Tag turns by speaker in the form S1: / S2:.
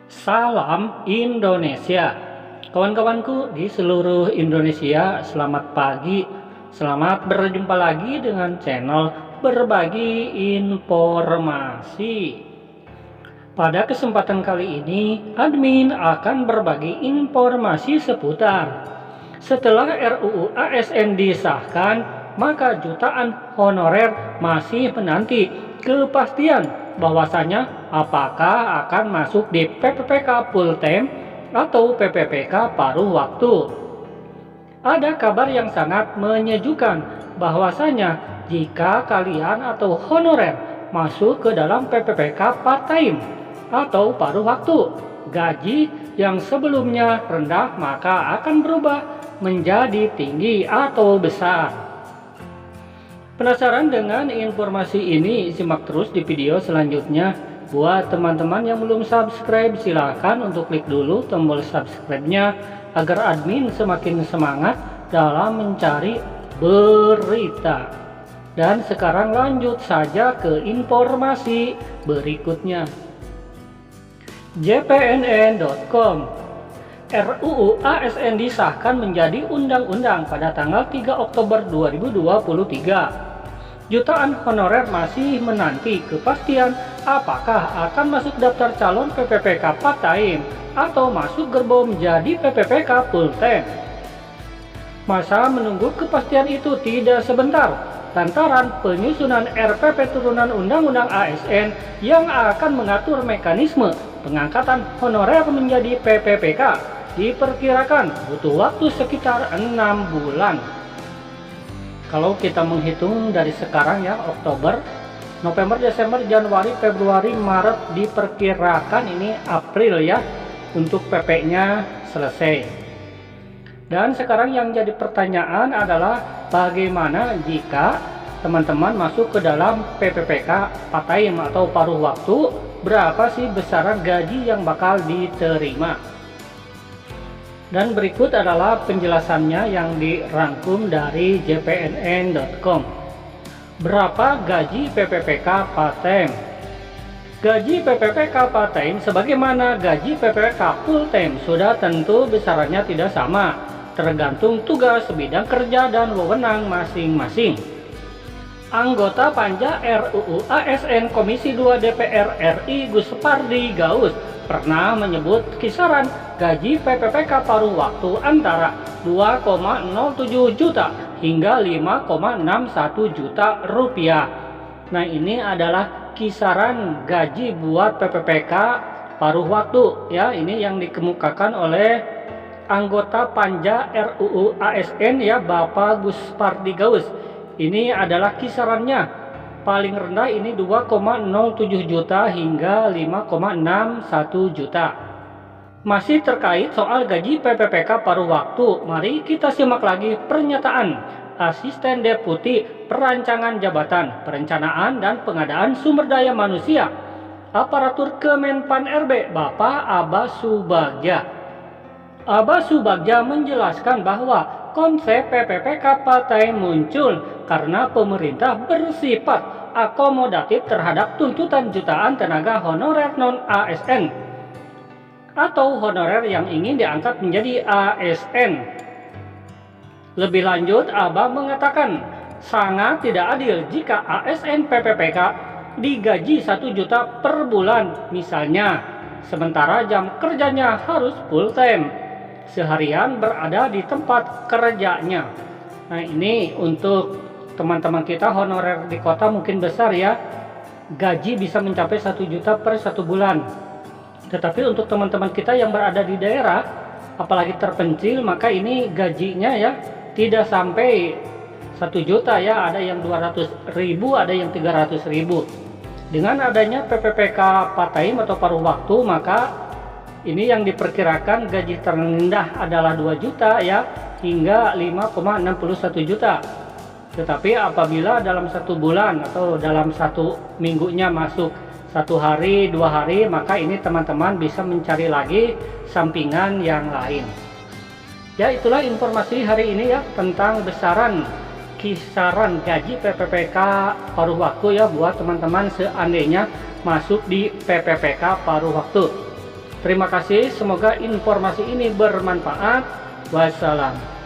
S1: Salam Indonesia. Kawan-kawanku di seluruh Indonesia, selamat pagi. Selamat berjumpa lagi dengan channel Berbagi Informasi. Pada kesempatan kali ini, admin akan berbagi informasi seputar setelah RUU ASN disahkan, maka jutaan honorer masih menanti kepastian bahwasanya apakah akan masuk di PPPK full time atau PPPK paruh waktu. Ada kabar yang sangat menyejukkan bahwasanya jika kalian atau honorer masuk ke dalam PPPK part time atau paruh waktu, gaji yang sebelumnya rendah maka akan berubah menjadi tinggi atau besar. Penasaran dengan informasi ini? Simak terus di video selanjutnya. Buat teman-teman yang belum subscribe, silahkan untuk klik dulu tombol subscribe-nya agar admin semakin semangat dalam mencari berita. Dan sekarang lanjut saja ke informasi berikutnya. jpnn.com, RUU ASN disahkan menjadi undang-undang pada tanggal 3 Oktober 2023. Jutaan honorer masih menanti kepastian apakah akan masuk daftar calon PPPK part time atau masuk gerbong menjadi PPPK full time. Masa menunggu kepastian itu tidak sebentar lantaran penyusunan RPP turunan Undang-Undang ASN yang akan mengatur mekanisme pengangkatan honorer menjadi PPPK diperkirakan butuh waktu sekitar 6 bulan. Kalau kita menghitung dari sekarang ya, Oktober, November, Desember, Januari, Februari, Maret, diperkirakan ini April ya untuk PP-nya selesai. Dan sekarang yang jadi pertanyaan adalah bagaimana jika teman-teman masuk ke dalam PPPK part time atau paruh waktu, berapa sih besaran gaji yang bakal diterima? Dan berikut adalah penjelasannya yang dirangkum dari jpnn.com. Berapa gaji PPPK part time? Gaji PPPK part time sebagaimana gaji PPPK full time sudah tentu besarannya tidak sama, tergantung tugas bidang kerja dan wewenang masing-masing. Anggota Panja RUU ASN Komisi 2 DPR RI Gus Pardi Gaus pernah menyebut kisaran gaji PPPK paruh waktu antara 2,07 juta hingga 5,61 juta rupiah. Nah, ini adalah kisaran gaji buat PPPK paruh waktu ya. Ini yang dikemukakan oleh anggota Panja RUU ASN ya, Bapak Gus Pardi Gaus. Ini adalah kisarannya. Paling rendah ini 2,07 juta hingga 5,61 juta. Masih terkait soal gaji PPPK paruh waktu, mari kita simak lagi pernyataan Asisten Deputi Perancangan Jabatan Perencanaan dan Pengadaan Sumber Daya Manusia Aparatur Kemenpan RB, Bapak Abas Subagja. Abas Subagja menjelaskan bahwa konsep PPPK part time muncul karena pemerintah bersifat akomodatif terhadap tuntutan jutaan tenaga honorer non-ASN atau honorer yang ingin diangkat menjadi ASN. Lebih lanjut, Abah mengatakan sangat tidak adil jika ASN PPPK digaji 1 juta per bulan misalnya, sementara jam kerjanya harus full time, seharian berada di tempat kerjanya. Nah, ini untuk teman-teman kita honorer di kota mungkin besar ya, gaji bisa mencapai 1 juta per 1 bulan. Tetapi untuk teman-teman kita yang berada di daerah, apalagi terpencil, maka ini gajinya ya tidak sampai 1 juta ya, ada yang 200.000, ada yang 300.000. Dengan adanya PPPK part time atau paruh waktu, maka ini yang diperkirakan gaji terendah adalah 2 juta ya hingga 5,61 juta. Tetapi apabila dalam 1 bulan atau dalam 1 minggunya masuk 1 hari, 2 hari, maka ini teman-teman bisa mencari lagi sampingan yang lain. Ya, itulah informasi hari ini ya tentang besaran kisaran gaji PPPK paruh waktu ya buat teman-teman seandainya masuk di PPPK paruh waktu. Terima kasih, semoga informasi ini bermanfaat. Wassalam.